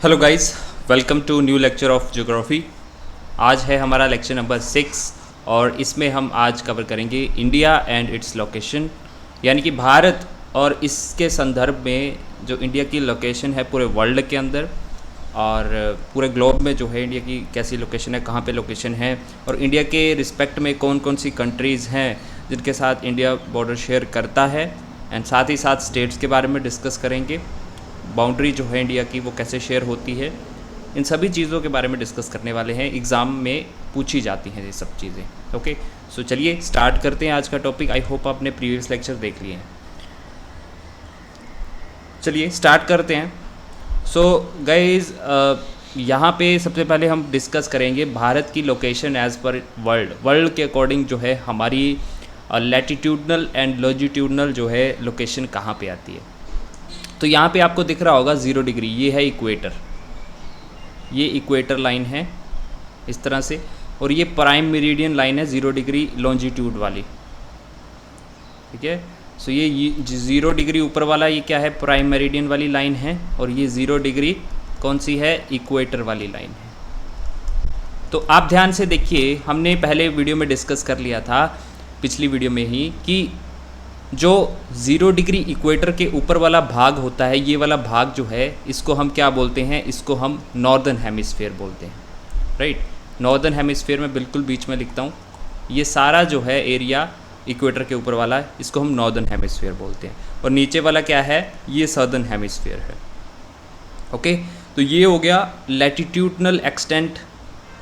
Hello guys, welcome to new lecture of geography. आज है हमारा लेक्चर नंबर 6 और इसमें हम आज कवर करेंगे इंडिया एंड इट्स लोकेशन, यानी कि भारत और इसके संदर्भ में जो इंडिया की लोकेशन है पूरे वर्ल्ड के अंदर और पूरे ग्लोब में जो है इंडिया की कैसी लोकेशन है, कहाँ पे लोकेशन है और इंडिया के रिस्पेक्ट में कौन कौन सी कंट्रीज़ हैं जिनके साथ इंडिया बॉर्डर शेयर करता है, एंड साथ ही साथ स्टेट्स के बारे में डिस्कस करेंगे। बाउंड्री जो है इंडिया की वो कैसे शेयर होती है, इन सभी चीज़ों के बारे में डिस्कस करने वाले हैं। एग्ज़ाम में पूछी जाती हैं ये सब चीज़ें। ओके, सो चलिए स्टार्ट करते हैं आज का टॉपिक। आई होप आपने प्रीवियस लेक्चर देख लिए हैं। चलिए स्टार्ट करते हैं। सो गाइज, यहाँ पे सबसे पहले हम डिस्कस करेंगे भारत की लोकेशन एज़ पर वर्ल्ड के अकॉर्डिंग जो है हमारी लैटिट्यूडनल एंड लॉन्जिट्यूडनल जो है लोकेशन कहाँ पे आती है। तो यहाँ पे आपको दिख रहा होगा 0 डिग्री, ये है इक्वेटर, ये इक्वेटर लाइन है इस तरह से, और ये प्राइम मेरिडियन लाइन है 0 डिग्री लॉन्जिट्यूड वाली। ठीक है, सो ये 0 डिग्री ऊपर वाला ये क्या है, प्राइम मेरिडियन वाली लाइन है, और ये 0 डिग्री कौन सी है, इक्वेटर वाली लाइन है। तो आप ध्यान से देखिए, हमने पहले वीडियो में डिस्कस कर लिया था, पिछली वीडियो में ही, कि जो 0 डिग्री इक्वेटर के ऊपर वाला भाग होता है, ये वाला भाग जो है इसको हम क्या बोलते हैं, इसको हम नॉर्दर्न हेमिस्फीयर बोलते हैं। राइट, नॉर्दर्न हेमिस्फीयर में बिल्कुल बीच में लिखता हूँ, ये सारा जो है एरिया इक्वेटर के ऊपर वाला इसको हम नॉर्दर्न हेमिस्फीयर बोलते हैं, और नीचे वाला क्या है, ये सदर्न हेमिस्फीयर है। ओके, तो ये हो गया लैटिट्यूडनल एक्सटेंट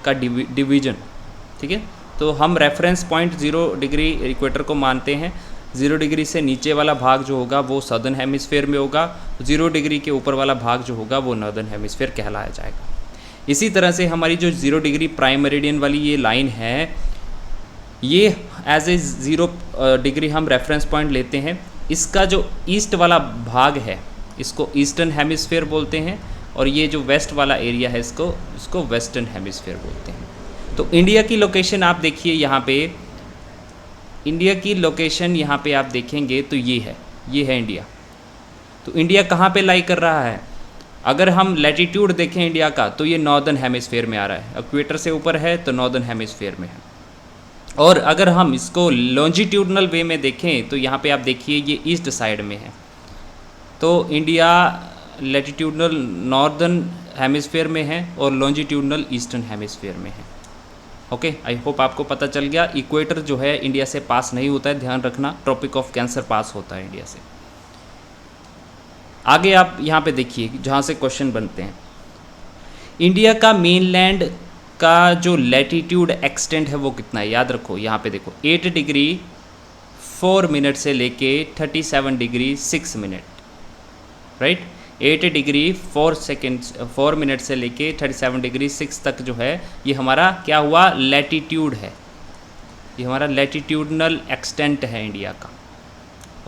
का डिवीजन। ठीक है, तो हम रेफरेंस पॉइंट 0 डिग्री इक्वेटर को मानते हैं। 0 डिग्री से नीचे वाला भाग जो होगा वो सदर्न हेमिस्फीयर में होगा, 0 डिग्री के ऊपर वाला भाग जो होगा वो नॉर्दर्न हेमिस्फीयर कहलाया जाएगा। इसी तरह से हमारी जो 0 डिग्री प्राइम मेरिडियन वाली ये लाइन है, ये एज ए 0 डिग्री हम रेफरेंस पॉइंट लेते हैं। इसका जो ईस्ट वाला भाग है इसको ईस्टर्न हेमिस्फीयर बोलते हैं, और ये जो वेस्ट वाला एरिया है इसको वेस्टर्न हेमिस्फीयर बोलते हैं। तो इंडिया की लोकेशन आप देखिए, यहाँ पे इंडिया की लोकेशन यहाँ पे आप देखेंगे तो ये है इंडिया। तो इंडिया कहाँ पे लाई कर रहा है, अगर हम लैटिट्यूड देखें इंडिया का तो ये नॉर्दर्न हेमिस्फीयर में आ रहा है, इक्वेटर से ऊपर है तो नॉर्दर्न हेमिस्फीयर में है। और अगर हम इसको लॉन्जिट्यूडनल वे में देखें तो यहाँ पे आप देखिए ये ईस्ट साइड में है, तो इंडिया लैटिट्यूडनल नॉर्दर्न हेमिस्फीयर में है और लॉन्जिट्यूडनल ईस्टर्न हेमिस्फीयर में है। ओके, आई होप आपको पता चल गया। इक्वेटर जो है इंडिया से पास नहीं होता है, ध्यान रखना, ट्रॉपिक ऑफ कैंसर पास होता है इंडिया से। आगे आप यहाँ पे देखिए जहाँ से क्वेश्चन बनते हैं, इंडिया का मेनलैंड का जो लैटिट्यूड एक्सटेंट है वो कितना है, याद रखो। यहाँ पे देखो 8 डिग्री 4 मिनट से लेके 37 degree 6 minute, right. 8 degree 4 minute से लेके 37 डिग्री 6 तक जो है ये हमारा क्या हुआ, लैटिट्यूड है, ये हमारा लैटिट्यूडनल एक्सटेंट है इंडिया का।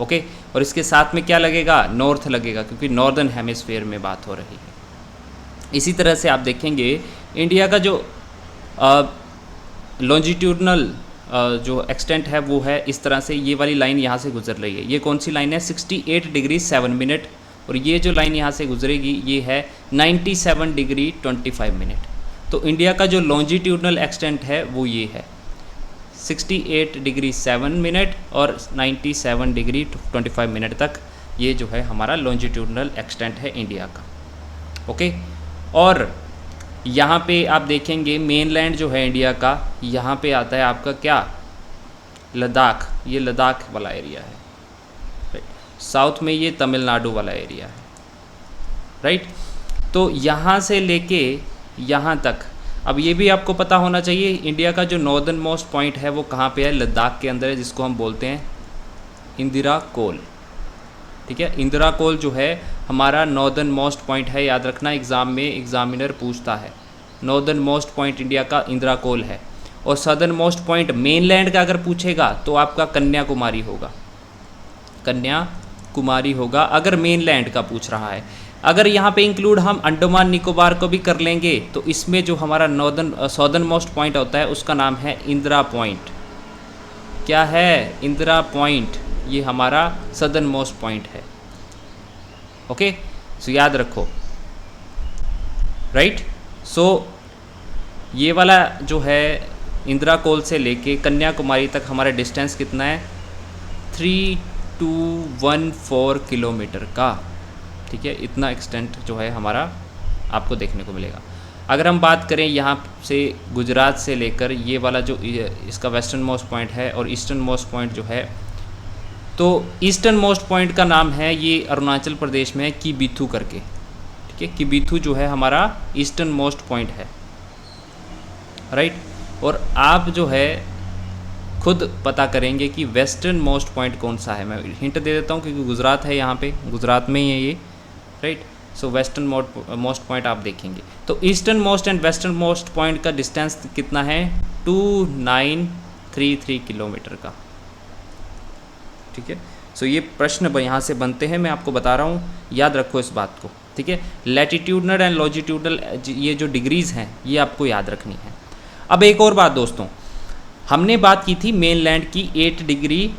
ओके, और इसके साथ में क्या लगेगा, नॉर्थ लगेगा, क्योंकि नॉर्दर्न हेमिस्फीयर में बात हो रही है। इसी तरह से आप देखेंगे इंडिया का जो लॉन्जिट्यूडनल जो एक्सटेंट है वो है इस तरह से, ये वाली लाइन यहाँ से गुजर रही है, ये कौन सी लाइन है, 68 डिग्री 7 मिनट, और ये जो लाइन यहाँ से गुजरेगी ये है 97 डिग्री 25 मिनट। तो इंडिया का जो लॉन्जिट्यूडनल एक्सटेंट है वो ये है 68 डिग्री 7 मिनट और 97 डिग्री 25 मिनट तक, ये जो है हमारा लॉन्जिट्यूडनल एक्सटेंट है इंडिया का। ओके, और यहाँ पे आप देखेंगे मेनलैंड जो है इंडिया का, यहाँ पे आता है आपका क्या, लद्दाख, ये लद्दाख वाला एरिया है, साउथ में ये तमिलनाडु वाला एरिया है, राइट। तो यहाँ से लेके यहाँ तक, अब ये भी आपको पता होना चाहिए इंडिया का जो नॉर्दर्न मोस्ट पॉइंट है वो कहाँ पे है, लद्दाख के अंदर है, जिसको हम बोलते हैं इंदिरा कोल। ठीक है, इंदिरा कोल जो है हमारा नॉर्दर्न मोस्ट पॉइंट है, याद रखना, एग्ज़ाम में एग्जामिनर पूछता है, नॉर्दर्न मोस्ट पॉइंट इंडिया का इंदिरा कोल है। और सदर्न मोस्ट पॉइंट मेनलैंड का अगर पूछेगा तो आपका कन्याकुमारी होगा, कन्याकुमारी होगा अगर मेनलैंड का पूछ रहा है। अगर यहाँ पे इंक्लूड हम अंडमान निकोबार को भी कर लेंगे तो इसमें जो हमारा सदर्न मोस्ट पॉइंट होता है उसका नाम है इंदिरा पॉइंट। क्या है, इंदिरा पॉइंट, ये हमारा सदर्न मोस्ट पॉइंट है। ओके, सो याद रखो। राइट। सो ये वाला जो है इंदिरा कोल से लेके कन्याकुमारी तक हमारा डिस्टेंस कितना है, 3214 किलोमीटर का, ठीक है। इतना एक्सटेंट जो है हमारा आपको देखने को मिलेगा। अगर हम बात करें यहाँ से गुजरात से लेकर ये वाला जो इसका वेस्टर्न मोस्ट पॉइंट है और ईस्टर्न मोस्ट पॉइंट जो है, तो ईस्टर्न मोस्ट पॉइंट का नाम है, ये अरुणाचल प्रदेश में है, किबिथू करके, ठीक है। किबिथू जो है हमारा ईस्टर्न मोस्ट पॉइंट है, राइट। और आप जो है खुद पता करेंगे कि वेस्टर्न मोस्ट पॉइंट कौन सा है। मैं हिंट दे देता हूँ क्योंकि गुजरात है, यहाँ पे गुजरात में ही है ये, राइट। सो वेस्टर्न मोस्ट पॉइंट आप देखेंगे तो eastern most and western most point का डिस्टेंस कितना है, 2933 किलोमीटर का, ठीक है। सो ये प्रश्न यहाँ से बनते हैं, मैं आपको बता रहा हूँ, याद रखो इस बात को, ठीक है। लैटिट्यूडनल एंड लॉन्जिट्यूडनल ये जो डिग्रीज़ हैं ये आपको याद रखनी है। अब एक और बात दोस्तों, हमने बात की थी मेन लैंड की 8 डिग्री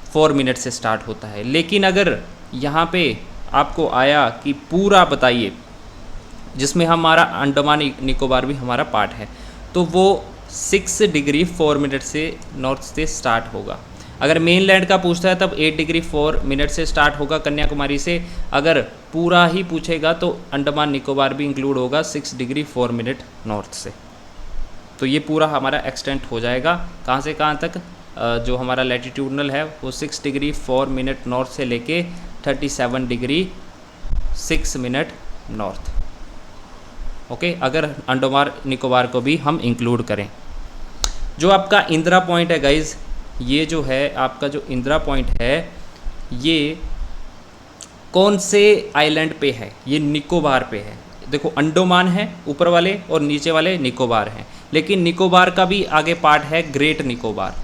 4 मिनट से स्टार्ट होता है, लेकिन अगर यहाँ पे आपको आया कि पूरा बताइए, जिसमें हमारा अंडमान निकोबार भी हमारा पार्ट है, तो वो 6 डिग्री 4 मिनट से नॉर्थ से स्टार्ट होगा। अगर मेन लैंड का पूछता है तब 8 डिग्री 4 मिनट से स्टार्ट होगा कन्याकुमारी से। अगर पूरा ही पूछेगा तो अंडमान निकोबार भी इंक्लूड होगा 6 डिग्री 4 मिनट नॉर्थ से। तो ये पूरा हमारा एक्सटेंट हो जाएगा कहाँ से कहाँ तक, जो हमारा लैटिट्यूडनल है वो 6 डिग्री 4 मिनट नॉर्थ से लेके 37 डिग्री 6 मिनट नॉर्थ, ओके। अगर अंडमान निकोबार को भी हम इंक्लूड करें। जो आपका इंदिरा पॉइंट है गाइज, ये जो है आपका जो इंदिरा पॉइंट है ये कौन से आइलैंड पे है, ये निकोबार पे है। देखो अंडमान है ऊपर वाले और नीचे वाले निकोबार हैं, लेकिन निकोबार का भी आगे पार्ट है ग्रेट निकोबार।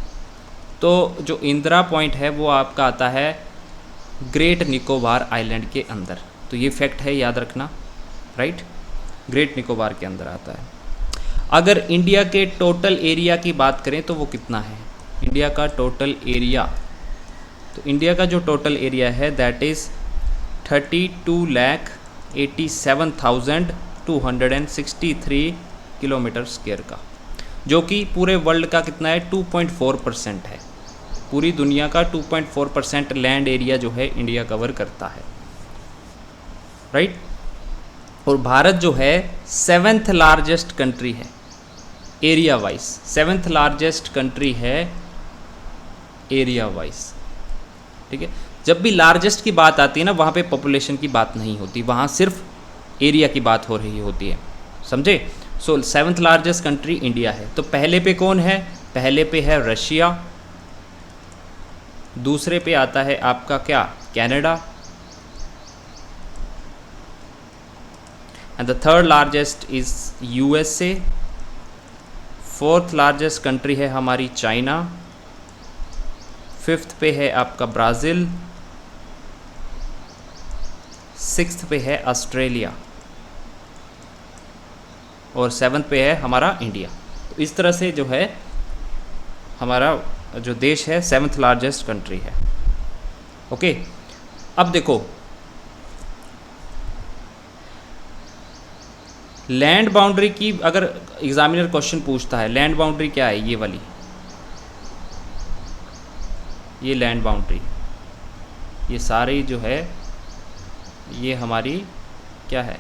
तो जो इंदिरा पॉइंट है वो आपका आता है ग्रेट निकोबार आइलैंड के अंदर। तो ये फैक्ट है, याद रखना, राइट। ग्रेट निकोबार के अंदर आता है। अगर इंडिया के टोटल एरिया की बात करें तो वो कितना है, इंडिया का टोटल एरिया, तो इंडिया का जो टोटल एरिया है दैट इज़ 32,87,263 किलोमीटर स्क्वायर का, जो कि पूरे वर्ल्ड का कितना है, 2.4% है। पूरी दुनिया का 2.4% लैंड एरिया जो है इंडिया कवर करता है, राइट। और भारत जो है 7th लार्जेस्ट कंट्री है area wise, 7th largest country है एरिया वाइज, ठीक है। जब भी लार्जेस्ट की बात आती है ना, वहाँ पे पॉपुलेशन की बात नहीं होती, वहाँ सिर्फ एरिया की बात हो रही होती है, समझे। सो 7th लार्जेस्ट कंट्री इंडिया है। तो पहले पे कौन है, पहले पे है रशिया, दूसरे पे आता है आपका क्या, Canada, and the third largest is USA, 4th largest country है हमारी चाइना, 5th पे है आपका ब्राज़ील, 6th पे है ऑस्ट्रेलिया और 7th पे है हमारा इंडिया। तो इस तरह से जो है हमारा जो देश है 7th लार्जेस्ट कंट्री है, ओके। अब देखो लैंड बाउंड्री की, अगर एग्जामिनर क्वेश्चन पूछता है लैंड बाउंड्री क्या है, ये वाली, ये लैंड बाउंड्री, ये सारी जो है ये हमारी क्या है,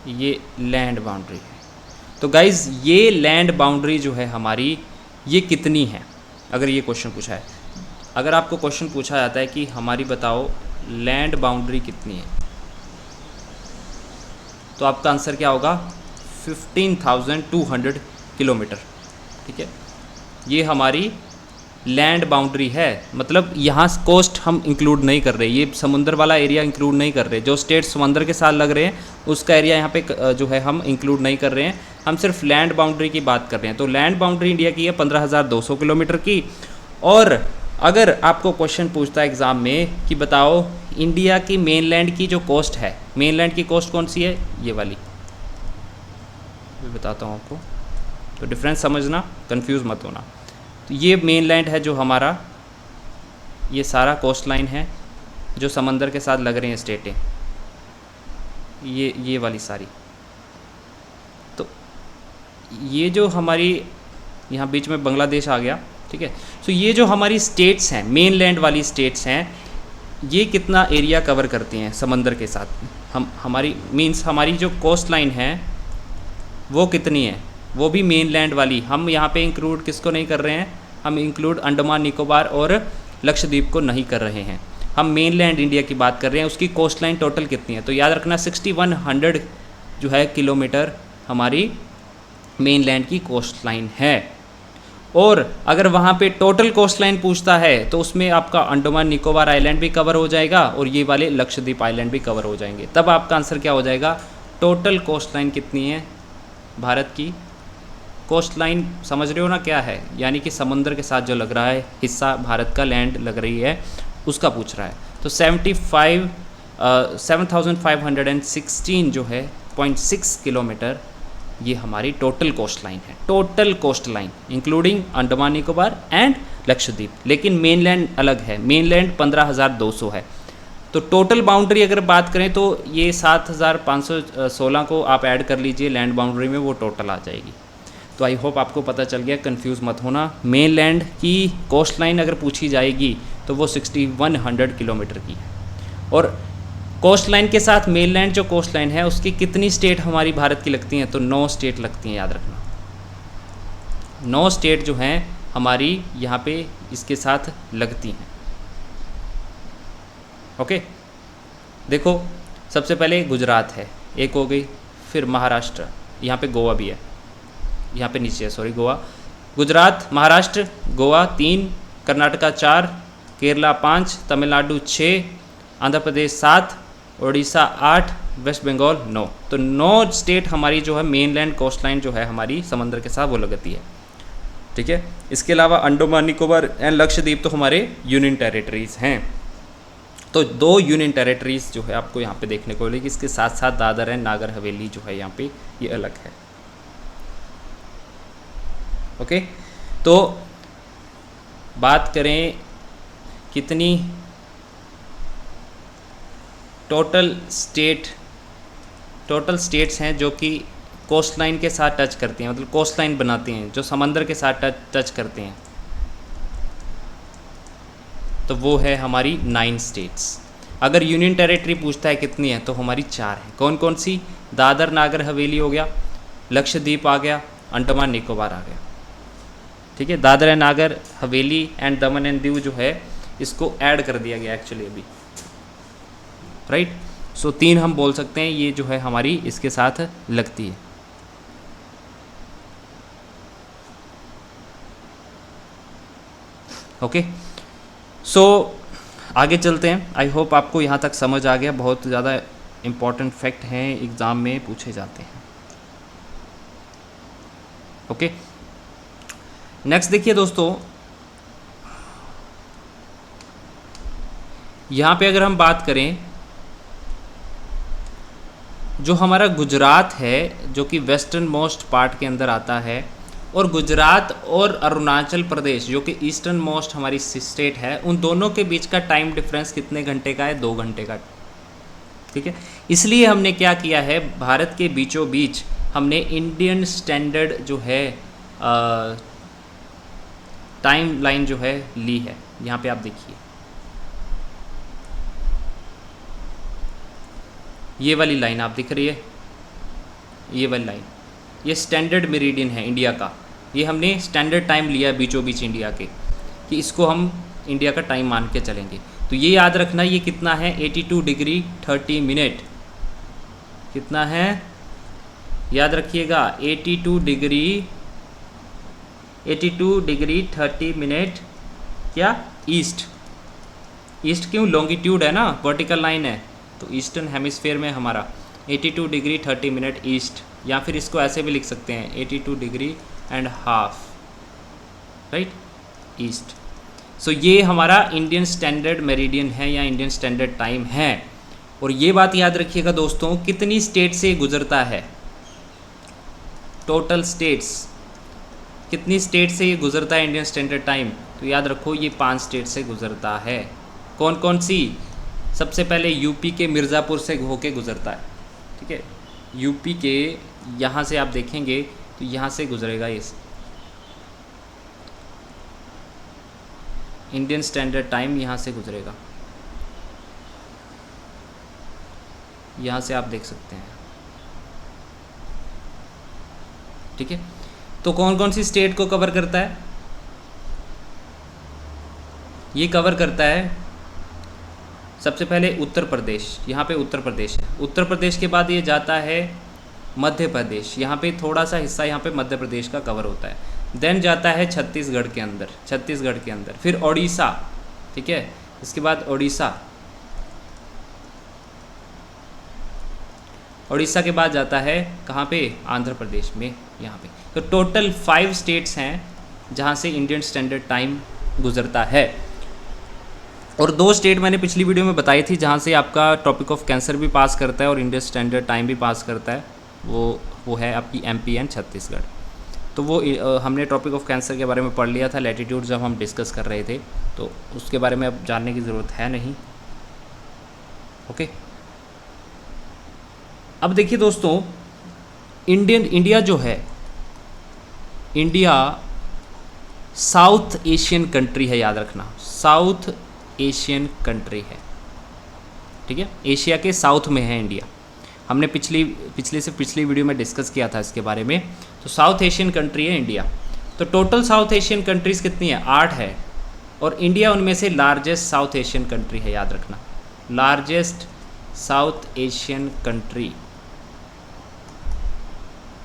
ये लैंड बाउंड्री है। तो गाइज़ ये लैंड बाउंड्री जो है हमारी, ये कितनी है, अगर ये क्वेश्चन पूछा है, अगर आपको क्वेश्चन पूछा जाता है कि हमारी बताओ लैंड बाउंड्री कितनी है, तो आपका आंसर क्या होगा, 15,200 किलोमीटर, ठीक है। ये हमारी लैंड बाउंड्री है, मतलब यहाँ कोस्ट हम इंक्लूड नहीं कर रहे, ये समुंदर वाला एरिया इंक्लूड नहीं कर रहे, जो स्टेट समंदर के साथ लग रहे हैं उसका एरिया यहाँ पे जो है हम इंक्लूड नहीं कर रहे हैं, हम सिर्फ लैंड बाउंड्री की बात कर रहे हैं। तो लैंड बाउंड्री इंडिया की है 15,200 किलोमीटर की। और अगर आपको क्वेश्चन पूछता है एग्ज़ाम में कि बताओ इंडिया की मेनलैंड की जो कोस्ट है, मेनलैंड की कोस्ट कौन सी है, ये वाली, मैं बताता हूँ आपको, तो डिफरेंस समझना, कंफ्यूज मत होना। तो ये मेनलैंड है जो हमारा, ये सारा कोस्ट लाइन है जो समंदर के साथ लग रहे हैं स्टेटें, ये वाली सारी, ये जो हमारी यहाँ बीच में बांग्लादेश आ गया, ठीक है। सो ये जो हमारी स्टेट्स हैं, मेन लैंड वाली स्टेट्स हैं, ये कितना एरिया कवर करती हैं समंदर के साथ। हमारी मीन्स हमारी जो कोस्ट लाइन है वो कितनी है, वो भी मेन लैंड वाली। हम यहाँ पे इंक्लूड किसको नहीं कर रहे हैं, हम इंक्लूड अंडमान निकोबार और लक्षद्वीप को नहीं कर रहे हैं। हम मेन लैंड इंडिया की बात कर रहे हैं, उसकी कोस्ट लाइन टोटल कितनी है। तो याद रखना 6100 जो है किलोमीटर हमारी मेन लैंड की कोस्ट लाइन है। और अगर वहाँ पे टोटल कोस्ट लाइन पूछता है तो उसमें आपका अंडमान निकोबार आइलैंड भी कवर हो जाएगा और ये वाले लक्षद्वीप आइलैंड भी कवर हो जाएंगे। तब आपका आंसर क्या हो जाएगा, टोटल कोस्ट लाइन कितनी है भारत की। कोस्ट लाइन समझ रहे हो ना क्या है, यानी कि समुद्र के साथ जो लग रहा है हिस्सा भारत का लैंड लग रही है उसका पूछ रहा है। तो 7516 जो है 0.6 किलोमीटर ये हमारी टोटल कोस्ट लाइन है। Total cost line including Andaman Nicobar and Lakshadweep, लेकिन मेनलैंड अलग है, मेनलैंड 15,200 है। तो टोटल बाउंड्री अगर बात करें तो ये 7,516 को आप ऐड कर लीजिए लैंड बाउंड्री में, वो टोटल आ जाएगी। तो आई होप आपको पता चल गया, कंफ्यूज मत होना। मेनलैंड की कोस्ट लाइन अगर पूछी जाएगी तो वो 6100 किलोमीटर की है। और कोस्ट लाइन के साथ मेनलैंड जो कोस्ट लाइन है उसकी कितनी स्टेट हमारी भारत की लगती हैं, तो 9 स्टेट लगती हैं, याद रखना। 9 स्टेट जो हैं हमारी यहाँ पे इसके साथ लगती हैं। ओके, देखो सबसे पहले गुजरात है, एक हो गई, फिर महाराष्ट्र, यहाँ पे गोवा भी है, यहाँ पे नीचे है, सॉरी गोवा, गुजरात, महाराष्ट्र, गोवा 3, कर्नाटका 4, केरला 5, तमिलनाडु 6, आंध्र प्रदेश 7, उड़ीसा 8, वेस्ट बंगाल 9। तो 9 स्टेट हमारी जो है मेनलैंड कोस्ट लाइन जो है हमारी समंदर के साथ वो लगती है, ठीक है। इसके अलावा अंडमान निकोबार एंड लक्षद्वीप तो हमारे यूनियन टेरिटरीज़ हैं। तो 2 यूनियन टेरिटरीज़ जो है आपको यहाँ पे देखने को मिलेगी, इसके साथ साथ दादर एंड नागर हवेली जो है यहाँ पे ये अलग है। ओके, तो बात करें कितनी टोटल स्टेट्स हैं जो कि कोस्ट लाइन के साथ टच करती हैं, मतलब कोस्ट लाइन बनाती हैं, जो समंदर के साथ टच करते हैं, तो वो है हमारी 9 स्टेट्स। अगर यूनियन टेरिटरी पूछता है कितनी है तो हमारी 4 है। कौन कौन सी, दादर नागर हवेली हो गया, लक्षद्वीप आ गया, अंडमान निकोबार आ गया, ठीक है। Dadar and Nagar Haveli and Daman and Diu जो है इसको ऐड कर दिया गया एक्चुअली अभी, राइट। सो 3 हम बोल सकते हैं ये जो है हमारी इसके साथ लगती है। ओके, सो आगे चलते हैं। आई होप आपको यहाँ तक समझ आ गया। बहुत ज़्यादा इम्पॉर्टेंट फैक्ट हैं, एग्ज़ाम में पूछे जाते हैं। ओके, नेक्स्ट देखिए दोस्तों, यहाँ पे अगर हम बात करें, जो हमारा गुजरात है जो कि वेस्टर्न मोस्ट पार्ट के अंदर आता है, और गुजरात और अरुणाचल प्रदेश जो कि ईस्टर्न मोस्ट हमारी स्टेट है, उन दोनों के बीच का टाइम डिफरेंस कितने घंटे का है, 2 घंटे का, ठीक है। इसलिए हमने क्या किया है, भारत के बीचों बीच हमने इंडियन स्टैंडर्ड जो है टाइम लाइन जो है ली है। यहाँ पे आप देखिए ये वाली लाइन आप दिख रही है, ये वाली लाइन, ये स्टैंडर्ड मेरिडियन है इंडिया का। ये हमने स्टैंडर्ड टाइम लिया है बीचों बीच इंडिया के, कि इसको हम इंडिया का टाइम मान के चलेंगे। तो ये याद रखना, ये कितना है, 82 डिग्री 30 मिनट। कितना है याद रखिएगा, 82 डिग्री 30 मिनट। क्या ईस्ट, ईस्ट क्यों, लॉन्गिट्यूड है ना, वर्टिकल लाइन है, तो ईस्टर्न हेमिस्फेयर में हमारा 82 डिग्री 30 मिनट ईस्ट, या फिर इसको ऐसे भी लिख सकते हैं 82 degree and half, right, east. So ये हमारा इंडियन स्टैंडर्ड मेरिडियन है या इंडियन स्टैंडर्ड टाइम है। और ये बात याद रखिएगा दोस्तों, कितनी स्टेट से गुजरता है, टोटल स्टेट्स, कितनी स्टेट से ये गुजरता है इंडियन स्टैंडर्ड टाइम, तो याद रखो ये 5 स्टेट से गुजरता है। कौन कौन सी, सबसे पहले यूपी के मिर्ज़ापुर से होके गुजरता है, ठीक है। यूपी के यहाँ से आप देखेंगे तो यहाँ से गुजरेगा ये इंडियन स्टैंडर्ड टाइम, यहाँ से गुजरेगा, यहाँ से आप देख सकते हैं। ठीक है, तो कौन कौन सी स्टेट को कवर करता है? ये कवर करता है सबसे पहले उत्तर प्रदेश, यहाँ पे उत्तर प्रदेश है। उत्तर प्रदेश के बाद ये जाता है मध्य प्रदेश, यहाँ पे थोड़ा सा हिस्सा यहाँ पे मध्य प्रदेश का कवर होता है। देन जाता है छत्तीसगढ़ के अंदर, छत्तीसगढ़ के अंदर, फिर ओडिशा, ठीक है, इसके बाद ओडिशा, ओडिशा के बाद जाता है कहाँ पे? आंध्र प्रदेश में, यहाँ पे। तो टोटल 5 स्टेट्स हैं जहाँ से इंडियन स्टैंडर्ड टाइम गुजरता है। और 2 स्टेट मैंने पिछली वीडियो में बताई थी जहाँ से आपका टॉपिक ऑफ कैंसर भी पास करता है और इंडियन स्टैंडर्ड टाइम भी पास करता है, वो है आपकी MP एंड छत्तीसगढ़। तो वो हमने टॉपिक ऑफ कैंसर के बारे में पढ़ लिया था लैटिट्यूड जब हम डिस्कस कर रहे थे, तो उसके बारे में अब जानने की ज़रूरत है नहीं। ओके, अब देखिए दोस्तों, इंडिया जो है, इंडिया साउथ एशियन कंट्री है, याद रखना, साउथ एशियन कंट्री है। ठीक है, एशिया के साउथ में है इंडिया। हमने पिछली वीडियो में डिस्कस किया था इसके बारे में। तो साउथ एशियन कंट्री है इंडिया। तो टोटल साउथ एशियन कंट्रीज़ कितनी है? 8 है, और इंडिया उनमें से लार्जेस्ट साउथ एशियन कंट्री है, याद रखना, largest south Asian country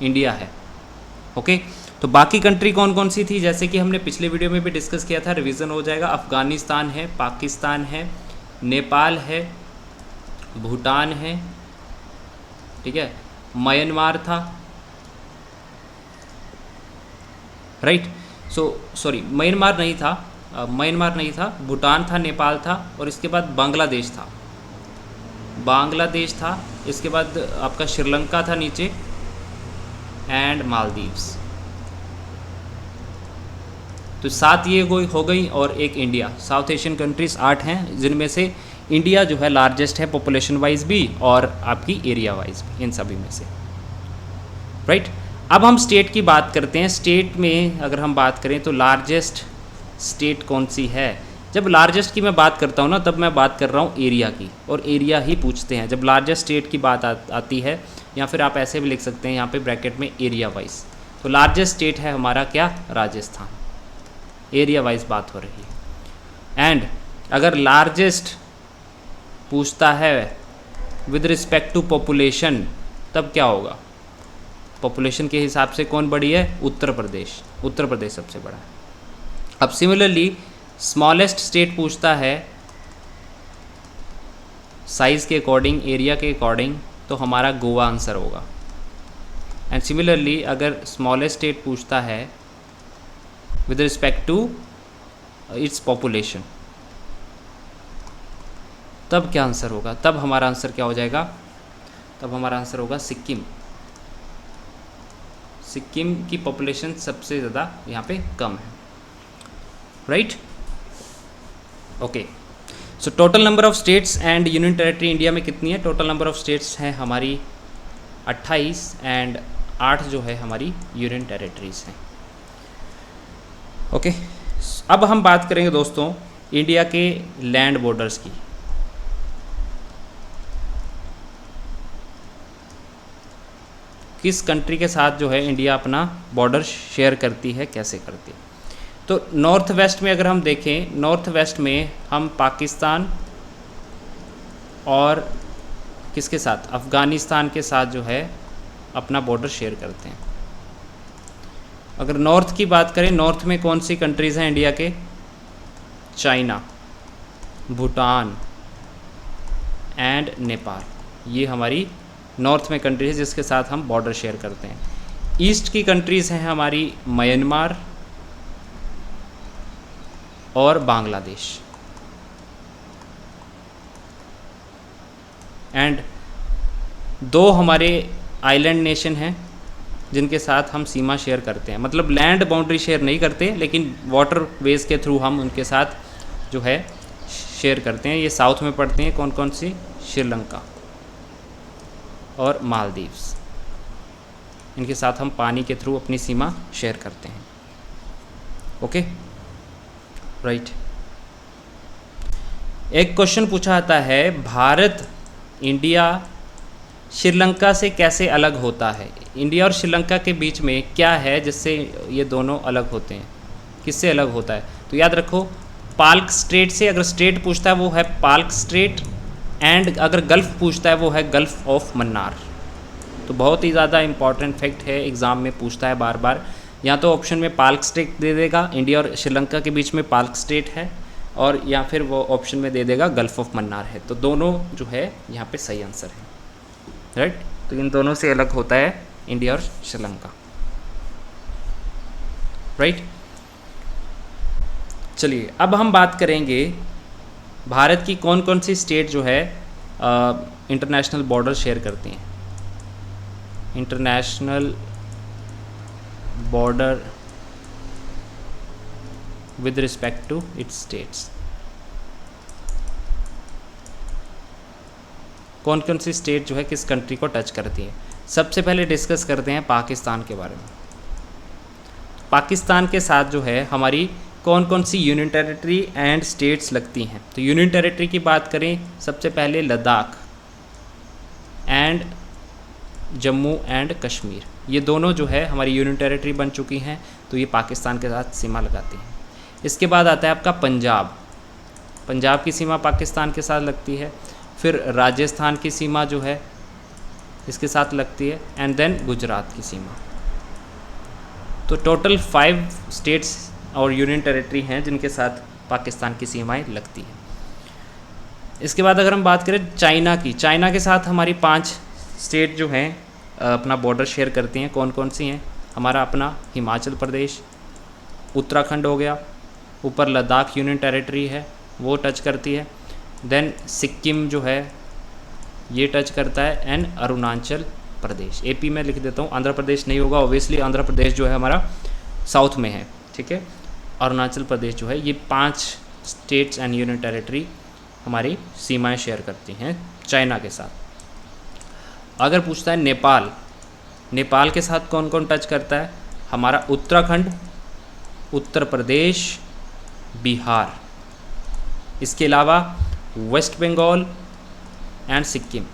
India है। ओके, तो बाकी कंट्री कौन कौन सी थी, जैसे कि हमने पिछले वीडियो में भी डिस्कस किया था, रिवीजन हो जाएगा। अफ़गानिस्तान है, पाकिस्तान है, नेपाल है, भूटान है, ठीक है, म्यांमार था, राइट, म्यांमार नहीं था, भूटान था, नेपाल था, और इसके बाद बांग्लादेश था, इसके बाद आपका श्रीलंका था नीचे, एंड मालदीव्स। तो 7 ये हो गई, और एक इंडिया। साउथ एशियन कंट्रीज़ 8 हैं, जिनमें से इंडिया जो है लार्जेस्ट है पॉपुलेशन वाइज भी और आपकी एरिया वाइज भी, इन सभी में से, राइट। अब हम स्टेट की बात करते हैं। स्टेट में अगर हम बात करें तो लार्जेस्ट स्टेट कौन सी है? जब लार्जेस्ट की मैं बात करता हूँ ना, तब मैं बात कर रहा हूँ एरिया की, और एरिया ही पूछते हैं जब लार्जेस्ट स्टेट की बात आती है, या फिर आप ऐसे भी लिख सकते हैं यहाँ पे ब्रैकेट में एरिया वाइज। तो लार्जेस्ट स्टेट है हमारा क्या? राजस्थान। एरिया वाइज बात हो रही है। एंड अगर लार्जेस्ट पूछता है विद रिस्पेक्ट टू पॉपुलेशन, तब क्या होगा? पॉपुलेशन के हिसाब से कौन बड़ी है? उत्तर प्रदेश। उत्तर प्रदेश सबसे बड़ा है। अब सिमिलरली स्मॉलेस्ट स्टेट पूछता है साइज़ के अकॉर्डिंग, एरिया के अकॉर्डिंग, तो हमारा गोवा आंसर होगा। एंड सिमिलरली अगर स्मॉलेस्ट स्टेट पूछता है with respect to its population, तब क्या आंसर होगा? तब हमारा आंसर क्या हो जाएगा? तब हमारा आंसर होगा सिक्किम। सिक्किम की पॉपुलेशन सबसे ज़्यादा यहाँ पे कम है, right. Okay, so total number of states and union territory India में कितनी है? टोटल नंबर ऑफ स्टेट्स हैं हमारी 28, एंड 8 जो है हमारी यूनियन टेरिटरीज हैं। ओके, अब हम बात करेंगे दोस्तों इंडिया के लैंड बॉर्डर्स की। किस कंट्री के साथ जो है इंडिया अपना बॉर्डर शेयर करती है, कैसे करती है? तो नॉर्थ वेस्ट में अगर हम देखें, नॉर्थ वेस्ट में हम पाकिस्तान और किसके साथ? अफ़गानिस्तान के साथ जो है अपना बॉर्डर शेयर करते हैं। अगर नॉर्थ की बात करें, नॉर्थ में कौन सी कंट्रीज़ हैं इंडिया के? चाइना, भूटान एंड नेपाल, ये हमारी नॉर्थ में कंट्रीज है जिसके साथ हम बॉर्डर शेयर करते हैं। ईस्ट की कंट्रीज़ हैं हमारी म्यांमार और बांग्लादेश, एंड 2 हमारे आइलैंड नेशन हैं जिनके साथ हम सीमा शेयर करते हैं। मतलब लैंड बाउंड्री शेयर नहीं करते, लेकिन वाटर वेज के थ्रू हम उनके साथ जो है शेयर करते हैं। ये साउथ में पड़ते हैं, कौन कौन सी? श्रीलंका और मालदीव्स। इनके साथ हम पानी के थ्रू अपनी सीमा शेयर करते हैं। Okay, right. एक क्वेश्चन पूछा आता है, भारत इंडिया श्रीलंका से कैसे अलग होता है? इंडिया और श्रीलंका के बीच में क्या है जिससे ये दोनों अलग होते हैं? किससे अलग होता है? तो याद रखो, पाल्क स्ट्रेट से। अगर स्ट्रेट पूछता है वो है पाल्क स्ट्रेट, एंड अगर गल्फ़ पूछता है वो है गल्फ़ ऑफ मन्नार। तो बहुत ही ज़्यादा इंपॉर्टेंट फैक्ट है, एग्ज़ाम में पूछता है बार बार। या तो ऑप्शन में पाल्क स्ट्रेट दे देगा, इंडिया और श्रीलंका के बीच में पाल्क स्ट्रेट है, और या फिर वो ऑप्शन में दे देगा गल्फ़ ऑफ मन्नार है। तो दोनों जो है यहाँ पे सही आंसर है, राइट। तो इन दोनों से अलग होता है इंडिया और श्रीलंका, राइट। चलिए अब हम बात करेंगे भारत की कौन कौन सी स्टेट जो है इंटरनेशनल बॉर्डर शेयर करती हैं। International border with respect to its states. कौन कौन सी स्टेट जो है किस कंट्री को टच करती है? सबसे पहले डिस्कस करते हैं पाकिस्तान के बारे में। पाकिस्तान के साथ जो है हमारी कौन कौन सी यूनियन टेरिटरी एंड स्टेट्स लगती हैं? तो यूनियन टेरिटरी की बात करें, सबसे पहले लद्दाख एंड जम्मू एंड कश्मीर, ये दोनों जो है हमारी यूनियन टेरिटरी बन चुकी हैं, तो ये पाकिस्तान के साथ सीमा लगाती हैं। इसके बाद आता है आपका पंजाब। पंजाब की सीमा पाकिस्तान के साथ लगती है। फिर राजस्थान की सीमा जो है इसके साथ लगती है, एंड देन गुजरात की सीमा। तो टोटल 5 स्टेट्स और यूनियन टेरिटरी हैं जिनके साथ पाकिस्तान की सीमाएं लगती हैं। इसके बाद अगर हम बात करें चाइना की, चाइना के साथ हमारी 5 स्टेट जो हैं अपना बॉर्डर शेयर करती हैं। कौन कौन सी हैं? हमारा अपना हिमाचल प्रदेश, उत्तराखंड हो गया, ऊपर लद्दाख यूनियन टेरिटरी है वो टच करती है, देन सिक्किम जो है ये टच करता है, एंड अरुणाचल प्रदेश। एपी में लिख देता हूँ, आंध्र प्रदेश नहीं होगा ऑब्वियसली, आंध्र प्रदेश जो है हमारा साउथ में है, ठीक है। अरुणाचल प्रदेश जो है, ये 5 स्टेट्स एंड यूनियन टेरिटरी हमारी सीमाएं शेयर करती हैं चाइना के साथ। अगर पूछता है नेपाल, नेपाल के साथ कौन कौन टच करता है? हमारा उत्तराखंड, उत्तर प्रदेश, बिहार, इसके अलावा वेस्ट बंगाल एंड सिक्किम,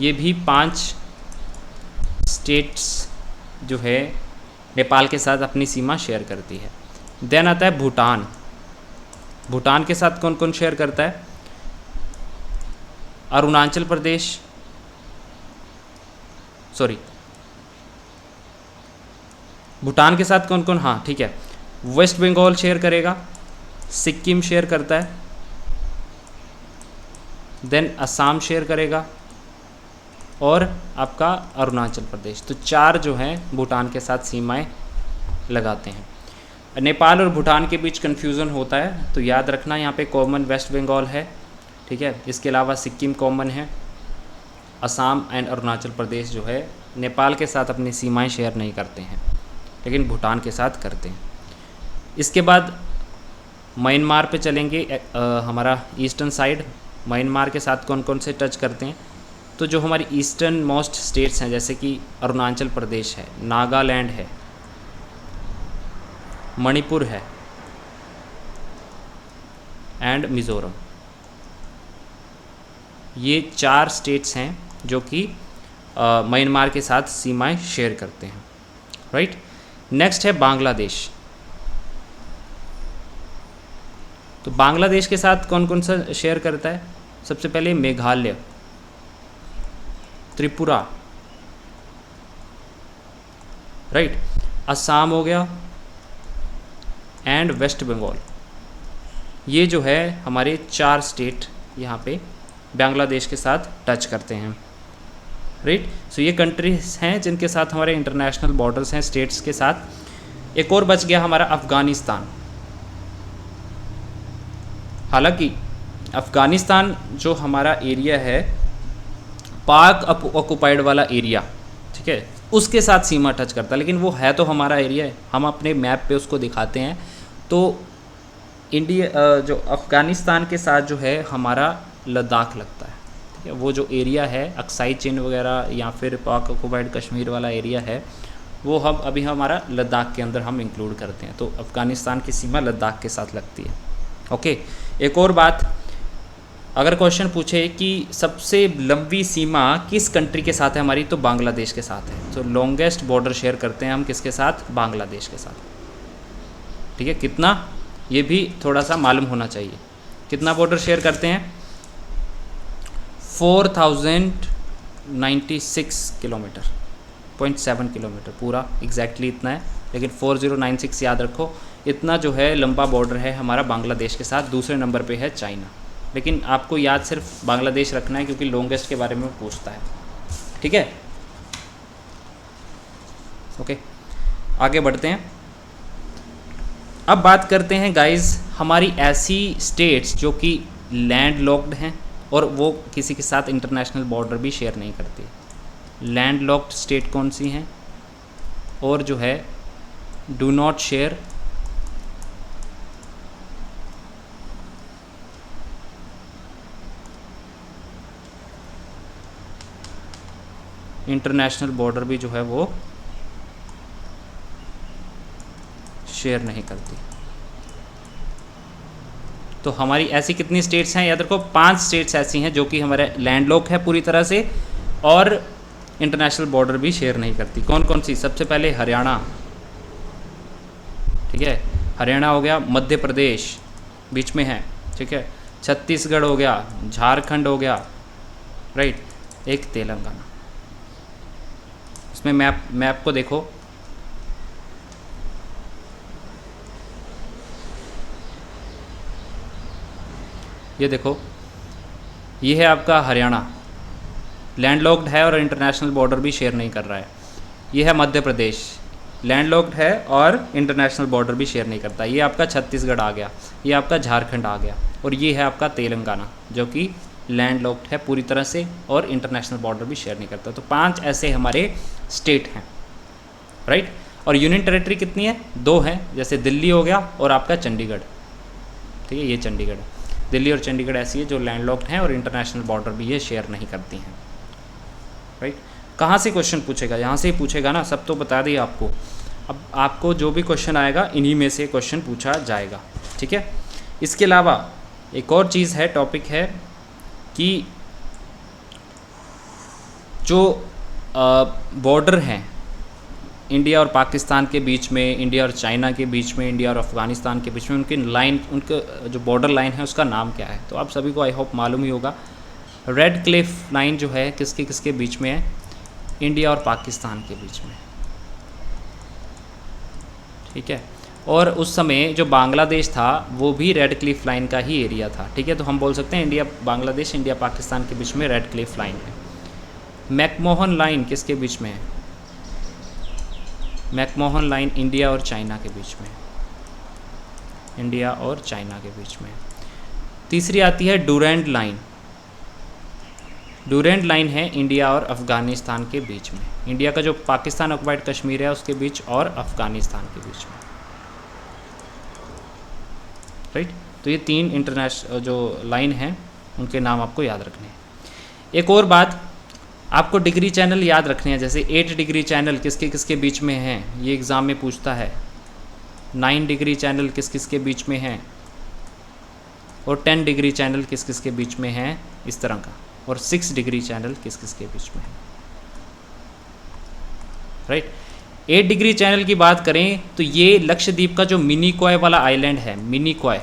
ये भी 5 स्टेट्स जो है नेपाल के साथ अपनी सीमा शेयर करती है। देन आता है भूटान। भूटान के साथ कौन कौन शेयर करता है? अरुणाचल प्रदेश, सॉरी, भूटान के साथ कौन कौन, हाँ ठीक है, वेस्ट बंगाल शेयर करेगा, सिक्किम शेयर करता है, देन असम शेयर करेगा, और आपका अरुणाचल प्रदेश। तो 4 जो हैं भूटान के साथ सीमाएं लगाते हैं। नेपाल और भूटान के बीच कन्फ्यूज़न होता है, तो याद रखना यहाँ पे कॉमन वेस्ट बंगाल है, ठीक है। इसके अलावा सिक्किम कॉमन है, असम एंड अरुणाचल प्रदेश जो है नेपाल के साथ अपनी सीमाएं शेयर नहीं करते हैं, लेकिन भूटान के साथ करते हैं। इसके बाद म्यांमार पे चलेंगे, हमारा ईस्टर्न साइड। म्यांमार के साथ कौन कौन से टच करते हैं? तो जो हमारी ईस्टर्न मोस्ट स्टेट्स हैं, जैसे कि अरुणाचल प्रदेश है, नागालैंड है, मणिपुर है, एंड मिज़ोरम, ये 4 स्टेट्स हैं जो कि म्यांमार के साथ सीमाएं शेयर करते हैं, राइट। नेक्स्ट है बांग्लादेश। तो बांग्लादेश के साथ कौन कौन सा शेयर करता है? सबसे पहले मेघालय, त्रिपुरा, राइट, असम हो गया, एंड वेस्ट बंगाल। ये जो है हमारे 4 स्टेट यहाँ पे बांग्लादेश के साथ टच करते हैं, राइट। सो ये कंट्रीज हैं जिनके साथ हमारे इंटरनेशनल बॉर्डर्स हैं स्टेट्स के साथ। एक और बच गया हमारा अफ़गानिस्तान। हालांकि अफ़गानिस्तान जो हमारा एरिया है, पाक ऑक्युपाइड वाला एरिया, ठीक है, उसके साथ सीमा टच करता है, लेकिन वो है तो हमारा एरिया है। हम अपने मैप पे उसको दिखाते हैं, तो इंडिया जो अफ़गानिस्तान के साथ जो है हमारा लद्दाख लगता है, ठीक है, वो जो एरिया है अक्साई चिन वगैरह या फिर पाक ऑक्युपाइड कश्मीर वाला एरिया है, वो हम अभी हमारा लद्दाख के अंदर हम इंक्लूड करते हैं। तो अफ़गानिस्तान की सीमा लद्दाख के साथ लगती है। ओके, एक और बात, अगर क्वेश्चन पूछे कि सबसे लंबी सीमा किस कंट्री के साथ है हमारी, तो बांग्लादेश के साथ है। तो लॉन्गेस्ट बॉर्डर शेयर करते हैं हम किसके साथ, बांग्लादेश के साथ। ठीक है, कितना, ये भी थोड़ा सा मालूम होना चाहिए, कितना बॉर्डर शेयर करते हैं, 4096 किलोमीटर, 0.7 किलोमीटर पूरा एग्जैक्टली इतना है, लेकिन 4096 याद रखो, इतना जो है लंबा बॉर्डर है हमारा बांग्लादेश के साथ। दूसरे नंबर पे है चाइना, लेकिन आपको याद सिर्फ बांग्लादेश रखना है क्योंकि लॉन्गेस्ट के बारे में पूछता है। ठीक है, ओके, आगे बढ़ते हैं। अब बात करते हैं गाइस हमारी ऐसी स्टेट्स जो कि लैंड लॉक्ड हैं और वो किसी के साथ इंटरनेशनल बॉर्डर भी शेयर नहीं करती। लैंड लॉक्ड स्टेट कौन सी हैं, और जो है do not share international border भी जो है वो शेयर नहीं करती। तो हमारी ऐसी कितनी स्टेट्स हैं, याद रखो 5 स्टेट्स ऐसी हैं जो कि हमारे लैंडलॉक है पूरी तरह से और इंटरनेशनल बॉर्डर भी शेयर नहीं करती। कौन कौन सी, सबसे पहले हरियाणा, ठीक है, हरियाणा हो गया, मध्य प्रदेश बीच में है, ठीक है, छत्तीसगढ़ हो गया, झारखंड हो गया, राइट, एक तेलंगाना। इसमें मैप को देखो, ये देखो, ये है आपका हरियाणा, लैंडलॉक्ड है और इंटरनेशनल बॉर्डर भी शेयर नहीं कर रहा है। ये है मध्य प्रदेश, लैंडलॉक्ड है और इंटरनेशनल बॉर्डर भी शेयर नहीं करता। ये आपका छत्तीसगढ़ आ गया, ये आपका झारखंड आ गया, और ये है आपका तेलंगाना जो कि लैंडलॉक्ड है पूरी तरह से और इंटरनेशनल बॉर्डर भी शेयर नहीं करता। तो 5 ऐसे हमारे स्टेट हैं, राइट। और यूनियन टेरिटरी कितनी है, 2 हैं, जैसे दिल्ली हो गया और आपका चंडीगढ़, ठीक है, ये चंडीगढ़ है। दिल्ली और चंडीगढ़ ऐसी है जो लैंडलॉक्ड हैं और इंटरनेशनल बॉर्डर भी ये शेयर नहीं करती हैं, राइट। कहाँ से क्वेश्चन पूछेगा, यहाँ से ही पूछेगा ना, सब तो बता दिए आपको। अब आपको जो भी क्वेश्चन आएगा इन्हीं में से क्वेश्चन पूछा जाएगा, ठीक है। इसके अलावा एक और चीज़ है, टॉपिक है कि जो बॉर्डर हैं इंडिया और पाकिस्तान के बीच में, इंडिया और चाइना के बीच में, इंडिया और अफ़गानिस्तान के बीच में, उनकी लाइन, उनके जो बॉर्डर लाइन है उसका नाम क्या है, तो आप सभी को आई होप मालूम ही होगा। रेड क्लिफ लाइन जो है किसके किसके बीच में है, इंडिया और पाकिस्तान के बीच में, ठीक है। और उस समय जो बांग्लादेश था वो भी रेड क्लिफ लाइन का ही एरिया था, ठीक है। तो हम बोल सकते हैं इंडिया बांग्लादेश, इंडिया पाकिस्तान के बीच में रेड क्लिफ लाइन है। मैकमोहन लाइन किसके बीच में है, मैकमोहन लाइन इंडिया और चाइना के बीच में, इंडिया और चाइना के बीच में। तीसरी आती है डूरेंट लाइन, डूरेंट लाइन है इंडिया और अफ़गानिस्तान के बीच में, इंडिया का जो पाकिस्तान ऑक्युपाइड कश्मीर है उसके बीच और अफ़गानिस्तान के बीच में, राइट। तो ये 3 इंटरनेशनल जो लाइन हैं उनके नाम आपको याद रखने हैं। एक और बात, आपको डिग्री चैनल याद रखने हैं, जैसे 8 डिग्री चैनल किसके किसके बीच में हैं, ये एग्ज़ाम में पूछता है। 9 डिग्री चैनल किस किस के बीच में हैं, और 10 डिग्री चैनल किस किस के बीच में हैं, इस तरह का। और 6 डिग्री चैनल किस किस के बीच में है, राइट। 8 डिग्री चैनल की बात करें तो ये लक्षद्वीप का जो मिनीकॉय वाला आइलैंड है, मिनीकॉय,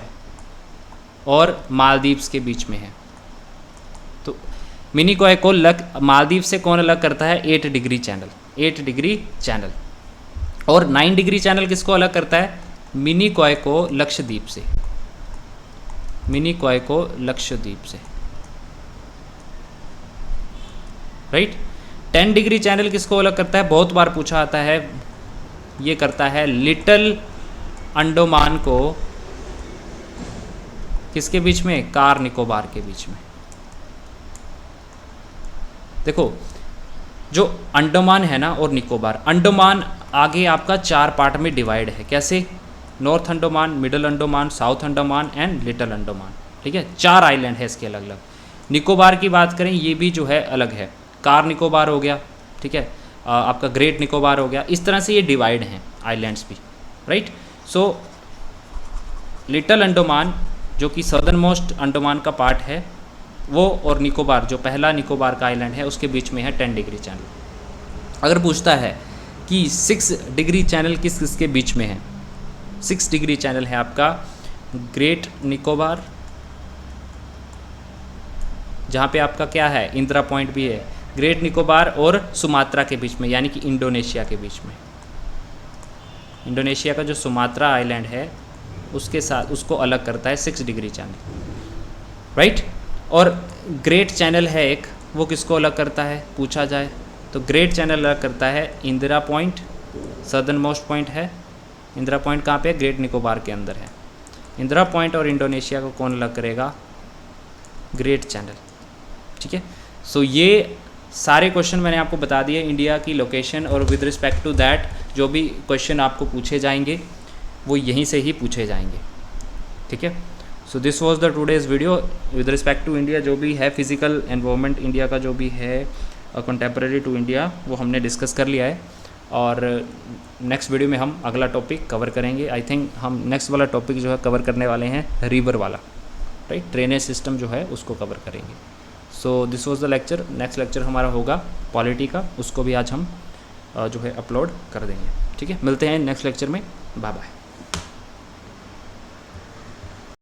और मालदीव्स के बीच में है। तो मिनीकॉय को मालदीव से कौन अलग करता है, 8 डिग्री चैनल, 8 डिग्री चैनल। और 9 डिग्री चैनल किसको अलग करता है, मिनीकॉय को लक्षद्वीप से, मिनीकॉय को लक्षद्वीप से, राइट। 10 डिग्री चैनल किसको अलग करता है, बहुत बार पूछा आता है, ये करता है लिटिल अंडमान को किसके बीच में, कार निकोबार के बीच में। देखो जो अंडमान है ना और निकोबार, अंडमान आगे आपका 4 पार्ट में डिवाइड है, कैसे, north Andaman, middle Andaman, south Andaman and little Andaman, ठीक है। 4 आइलैंड है इसके अलग अलग। निकोबार की बात करें, ये भी जो है अलग है, कार निकोबार हो गया, ठीक है, आपका ग्रेट निकोबार हो गया, इस तरह से ये डिवाइड हैं आइलैंड्स भी, राइट। सो लिटिल अंडमान जो कि सदर्न मोस्ट अंडमान का पार्ट है वो, और निकोबार जो पहला निकोबार का आइलैंड है उसके बीच में है 10 डिग्री चैनल। अगर पूछता है कि 6 डिग्री चैनल किस किसके बीच में है, 6 डिग्री चैनल है आपका ग्रेट निकोबार, जहाँ पे आपका क्या है इंदिरा पॉइंट भी है, ग्रेट निकोबार और सुमात्रा के बीच में, यानी कि इंडोनेशिया के बीच में। इंडोनेशिया का जो सुमात्रा आइलैंड है उसके साथ उसको अलग करता है 6 डिग्री चैनल, राइट। और ग्रेट चैनल है एक, वो किसको अलग करता है पूछा जाए तो ग्रेट चैनल अलग करता है Indira point, southern most point है। इंदिरा पॉइंट कहाँ पे है, ग्रेट निकोबार के अंदर है। इंदिरा पॉइंट और इंडोनेशिया को कौन अलग करेगा, ग्रेट चैनल, ठीक है। सो ये सारे क्वेश्चन मैंने आपको बता दिए इंडिया की लोकेशन, और विद रिस्पेक्ट टू दैट जो भी क्वेश्चन आपको पूछे जाएंगे वो यहीं से ही पूछे जाएंगे, ठीक है। So this was the today's video with respect to India, जो भी है फिजिकल एनवायरनमेंट इंडिया का जो भी है कंटेम्प्रेरी टू इंडिया वो हमने डिस्कस कर लिया है। और नेक्स्ट वीडियो में हम अगला टॉपिक कवर करेंगे। आई थिंक हम नेक्स्ट वाला टॉपिक जो है कवर करने वाले हैं रिवर वाला, राइट, ड्रेनेज सिस्टम जो है उसको कवर करेंगे। सो this was the lecture. Next lecture हमारा होगा पॉलिटी का, उसको भी आज हम जो है अपलोड कर देंगे, ठीक है। मिलते हैं नेक्स्ट लेक्चर में, बाय बाय।